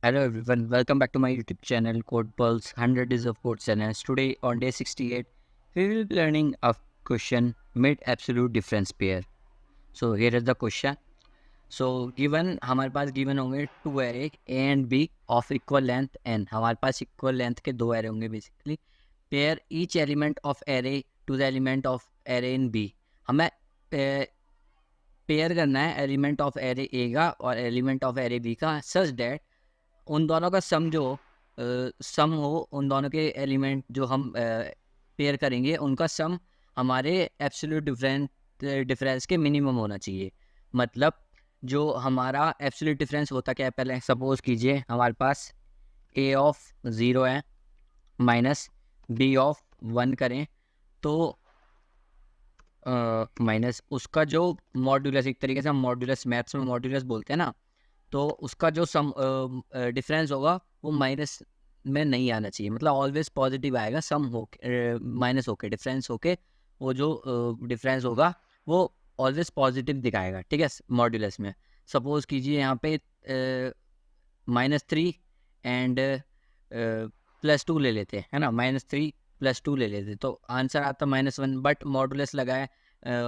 Hello everyone, welcome back to my YouTube channel Code Pulse 100 Days of Code Science. Today on day 68, we will be learning a question mid absolute difference pair. So here is the question. So given हमारे पास given होंगे two array A and B of equal length n. हमारे पास equal length के दो array होंगे basically. Pair each element of array to the element of array in B. हमें pair करना है element of array A का और एलिमेंट ऑफ एरे बी का सच दैट उन दोनों का सम जो सम हो, उन दोनों के एलिमेंट जो हम पेयर करेंगे उनका सम हमारे एब्सोल्यूट डिफरेंस के मिनिमम होना चाहिए. मतलब जो हमारा एब्सोल्यूट डिफरेंस होता क्या है, पहले सपोज कीजिए हमारे पास ए ऑफ 0 है माइनस बी ऑफ 1 करें तो माइनस उसका जो मॉड्यूलस, एक तरीके से हम मॉड्यूलस मैथ्स में मॉड्यूलस बोलते हैं ना, तो उसका जो सम डिफरेंस होगा वो माइनस में नहीं आना चाहिए. मतलब ऑलवेज पॉजिटिव आएगा. सम हो माइनस होके डिफरेंस होके वो जो डिफरेंस होगा वो ऑलवेज पॉजिटिव दिखाएगा. ठीक है, मॉड्यूलस में सपोज कीजिए यहाँ पे -3 एंड +2 ले लेते हैं, है ना. -3 +2 ले लेते तो आंसर आता -1, बट मॉडुलस लगा है,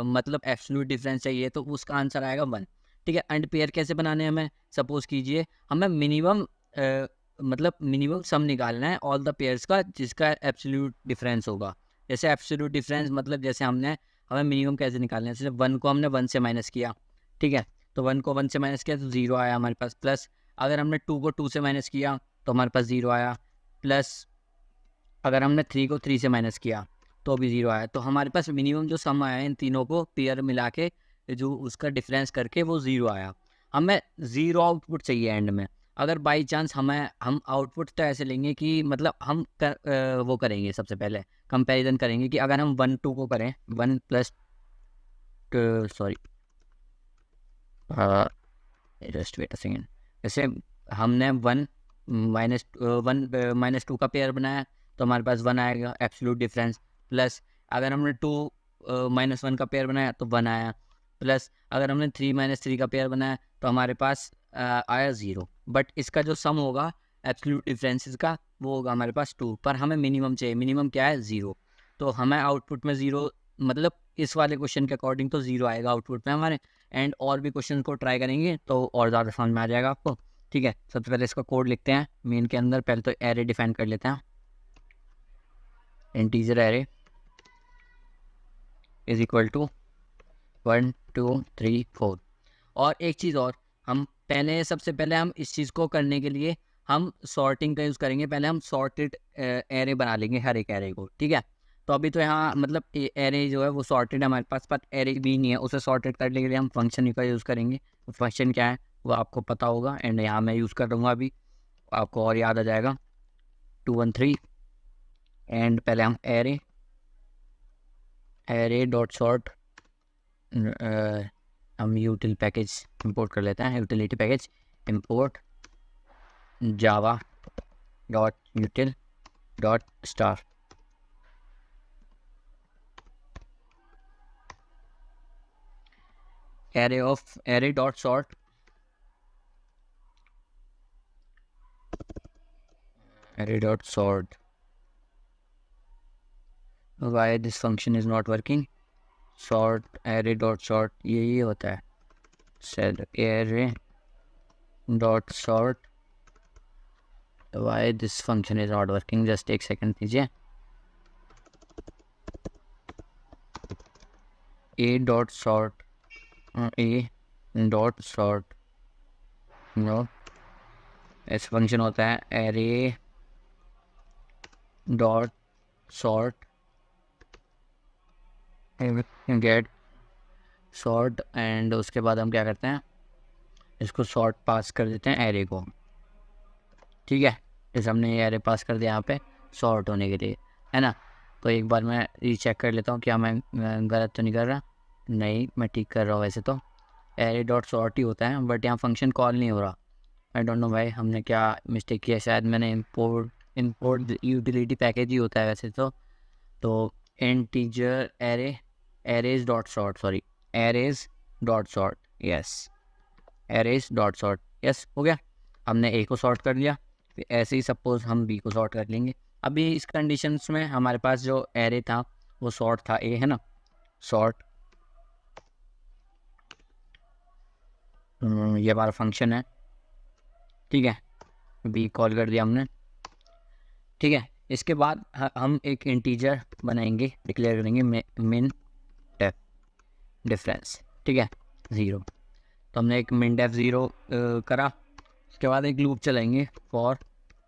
मतलब एब्सोल्यूट डिफरेंस चाहिए तो उसका आंसर आएगा 1. ठीक है, एंड पेयर कैसे बनाने हैं हमें, सपोज कीजिए हमें मिनिमम मतलब मिनिमम सम निकालना है ऑल द पेयर्स का जिसका एब्सोल्यूट डिफरेंस होगा. जैसे एब्सोल्यूट डिफरेंस मतलब जैसे हमें मिनिमम कैसे निकालना है, जैसे 1 को हमने 1 से माइनस किया. ठीक है, तो 1 को 1 से माइनस किया तो 0 आया हमारे पास. प्लस अगर हमने 2 को 2 से माइनस किया तो हमारे पास 0 आया. प्लस अगर हमने 3 को 3 से माइनस किया तो भी 0 आया. तो हमारे पास मिनिमम जो सम आया है इन तीनों को पेयर मिला के जो उसका डिफरेंस करके वो 0 आया. हमें 0 आउटपुट चाहिए एंड में. अगर बाई चांस हम आउटपुट तो ऐसे लेंगे कि मतलब वो करेंगे, सबसे पहले कंपैरिजन करेंगे कि अगर हम 1 2 को करें 1 plus sorry just wait a second. जैसे हमने 1 -2 का पेयर बनाया तो हमारे पास 1 आएगा एब्सोल्यूट डिफरेंस. प्लस अगर हमने 2 -1 का पेयर बनाया तो 1 आया. प्लस अगर हमने 3 -3 का पेयर बनाया तो हमारे पास आया 0. बट इसका जो सम होगा एब्सोल्यूट डिफरेंसेस का वो होगा हमारे पास 2. पर हमें मिनिमम चाहिए. मिनिमम क्या है, 0. तो हमें आउटपुट में 0, मतलब इस वाले क्वेश्चन के अकॉर्डिंग तो 0 आएगा आउटपुट में हमारे. एंड और भी क्वेश्चन को ट्राई करेंगे तो और ज़्यादा समझ में आ जाएगा आपको. ठीक है, सबसे पहले इसका कोड लिखते हैं मेन के अंदर. पहले तो एरे डिफाइन कर लेते हैं. Integer array is equal to 1 2 3 4. और एक चीज़ और, हम सबसे पहले हम इस चीज़ को करने के लिए हम सॉर्टिंग का यूज़ करेंगे. पहले हम सॉर्टेड एरे बना लेंगे हर एक एरे को. ठीक है, तो अभी तो यहाँ मतलब एरे जो है वो सॉर्टेड है हमारे पास, पर एरे भी नहीं है. उसे सॉर्टेड करने के लिए हम फंक्शन का यूज़ करेंगे. फंक्शन क्या है वो आपको पता होगा, एंड यहाँ मैं यूज़ कर दूँगा अभी, आपको और याद आ जाएगा. 213 एंड पहले हम एरे डॉट सॉर्ट, हम यूटिल पैकेज इंपोर्ट कर लेते हैं. Utility package import Java dot यूटिल dot star. Array dot sort why this function is not working. sort array dot sort ये होता है. set array dot sort why this function is not working. just एक second दीजिए. a dot sort no, ऐसा function होता है array dot sort get sort. And उसके बाद हम क्या करते हैं, इसको सॉर्ट पास कर देते हैं एरे को. ठीक है, जैसे हमने ये एरे पास कर दिया यहाँ पे सॉर्ट होने के लिए, है ना. तो एक बार मैं रीचेक कर लेता हूँ क्या मैं गलत तो नहीं कर रहा. नहीं, मैं ठीक कर रहा हूँ. वैसे तो एरे डॉट सॉर्ट ही होता है, बट यहाँ फंक्शन कॉल नहीं हो रहा. आई डोंट नो भाई हमने क्या मिस्टेक किया. शायद मैंने इंपोर्ट यूटिलिटी पैकेज ही होता है वैसे तो integer arrays dot sort yes, arrays dot sort yes, हो गया. हमने ए को सॉर्ट कर लिया, फिर ऐसे ही सपोज हम बी को सॉर्ट कर लेंगे। अभी इस कंडीशंस में हमारे पास जो एरे था वो सॉर्ट था ए, है ना, सॉर्ट ये हमारा फंक्शन है, ठीक है, बी कॉल कर दिया हमने, ठीक है। इसके बाद हम एक इंटीजर बनाएंगे, डिक्लेयर करेंगे मिन डेफ डिफरेंस, ठीक है, 0। तो हमने एक मिन डेफ 0 करा। उसके बाद एक लूप चलाएंगे for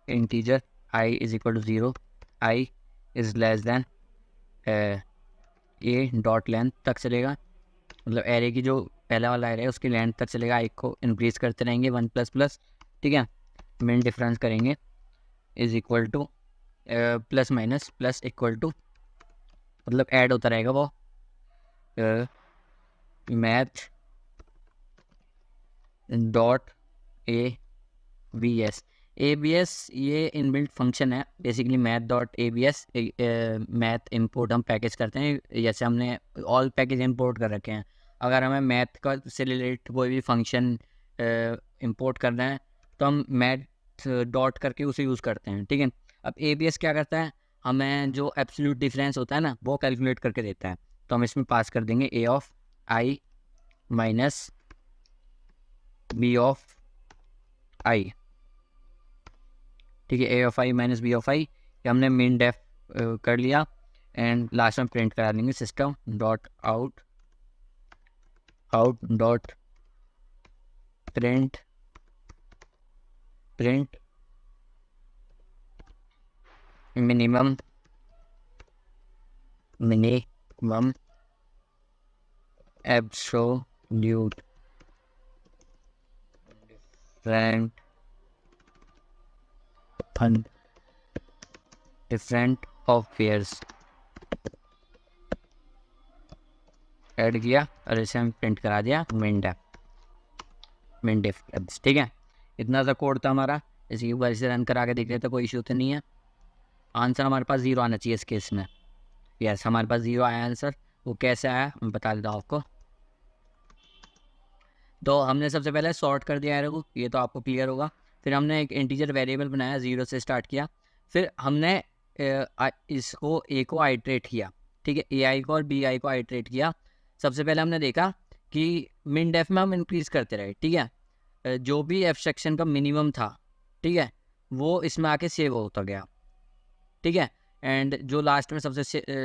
integer i is equal to 0, i is less than a dot length तक चलेगा, मतलब एरे की जो पहला वाला एरे है उसकी लेंथ तक चलेगा, i को इंक्रीज करते रहेंगे 1++, ठीक है। मिन डिफरेंस करेंगे is equal to plus minus plus equal to, मतलब ऐड होता रहेगा वो मैथ डॉट ABS ये इनबिल्ट फंक्शन है basically, math dot ABS math import हम पैकेज करते हैं, जैसे हमने ऑल पैकेज इंपोर्ट कर रखे हैं। अगर हमें मैथ का से रिलेटेड कोई भी फंक्शन इंपोर्ट करना है तो हम मैथ डॉट करके उसे यूज़ करते हैं, ठीक है। अब ABS क्या करता है, हमें जो एब्सोल्यूट डिफरेंस होता है ना वो कैलकुलेट करके देता है। तो हम इसमें पास कर देंगे A of I minus B of I, ठीक है, A of I minus B of I, ये हमने मिन डेफ कर लिया। एंड लास्ट में प्रिंट करा देंगे system dot out dot print minimum absolute different of pairs add किया और इसे हम प्रिंट करा दिया मिन डेफ, ठीक है। इतना सा कोड था हमारा, इसी बार से रन करा के देख रहे तो कोई इशू तो नहीं है। आंसर हमारे पास 0 आना चाहिए इस केस में, यस हमारे पास 0 आया आंसर। वो कैसे आया मैं बता देता हूँ आपको। तो हमने सबसे पहले सॉर्ट कर दिया एरे को, ये तो आपको क्लियर होगा। फिर हमने एक इंटीजर वेरिएबल बनाया, 0 से स्टार्ट किया। फिर हमने इसको ए को आइट्रेट किया, ठीक है, AI को और BI को आइट्रेट किया। सबसे पहले हमने देखा कि मिन डेफ में हम इंक्रीज करते रहे, ठीक है, जो भी एब्स्ट्रैक्शन का मिनिमम था, ठीक है, वो इसमें आके सेव होता गया, ठीक है। एंड जो लास्ट में सबसे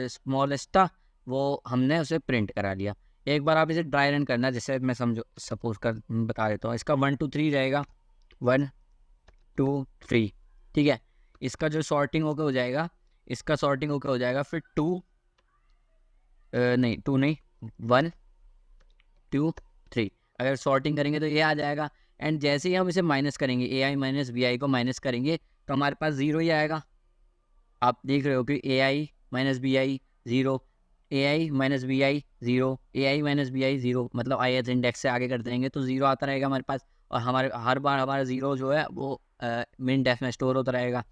स्मॉलेस्ट था वो हमने उसे प्रिंट करा लिया। एक बार आप इसे ड्राई रन करना, जैसे मैं समझो सपोज कर बता देता हूँ, इसका 1 2 3 रहेगा, 1 2 3, ठीक है। इसका जो सॉर्टिंग होकर हो जाएगा, इसका सॉर्टिंग होकर हो जाएगा, फिर 2 नहीं 2 नहीं 1 2 3, अगर सॉर्टिंग करेंगे तो ये आ जाएगा। एंड जैसे ही हम इसे माइनस करेंगे, AI माइनस BI को माइनस करेंगे तो हमारे पास 0 ही आएगा। आप देख रहे हो कि AI minus BI 0, AI minus BI 0, AI minus BI 0, मतलब ith इंडेक्स से आगे कर देंगे तो 0 आता रहेगा हमारे पास। और हमारे हर बार हमारा 0 जो है वो मिन डेफ में स्टोर होता रहेगा,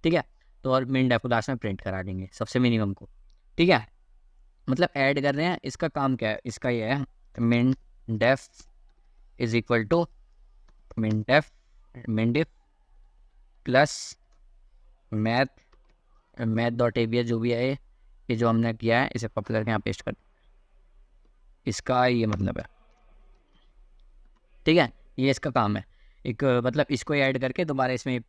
ठीक है। तो और मिन डेफ को लास्ट में प्रिंट करा देंगे सबसे मिनिमम को, ठीक है। मतलब ऐड कर रहे हैं, इसका काम क्या है, इसका ये है min diff is equal to min diff plus math dot ABS जो भी है, ये जो हमने किया है इसे कॉपी करके यहाँ पेस्ट कर, इसका ये मतलब है, ठीक है, ये इसका काम है। एक मतलब इसको ऐड करके दोबारा इसमें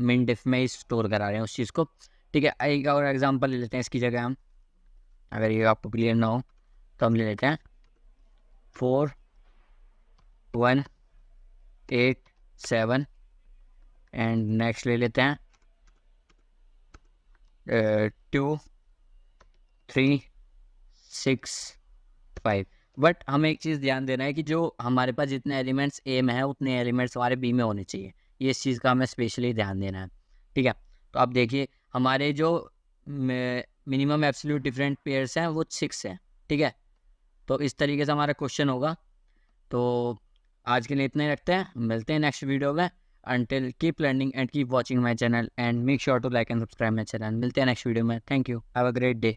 मिन डिफ में ही स्टोर करा रहे हैं उस चीज़ को, ठीक है। एक और एग्जांपल ले लेते हैं इसकी जगह हम, अगर ये आपको क्लियर ना हो तो हम ले लेते हैं 4 1 8 7 एंड नेक्स्ट ले लेते हैं 2 3 6 5। बट हमें एक चीज़ ध्यान देना है कि जो हमारे पास जितने एलिमेंट्स A में है उतने एलिमेंट्स हमारे B में होने चाहिए, ये इस चीज़ का हमें स्पेशली ध्यान देना है, ठीक है। तो आप देखिए हमारे जो मिनिमम एब्सोल्यूट डिफरेंट पेयर्स हैं वो 6 हैं, ठीक है। तो इस तरीके से हमारा क्वेश्चन होगा। तो आज के लिए इतना ही रखते हैं, मिलते हैं नेक्स्ट वीडियो में। Until keep learning and keep watching my channel and make sure to like and subscribe my channel. मिलते हैं नेक्स्ट वीडियो में। Thank you, have a great day.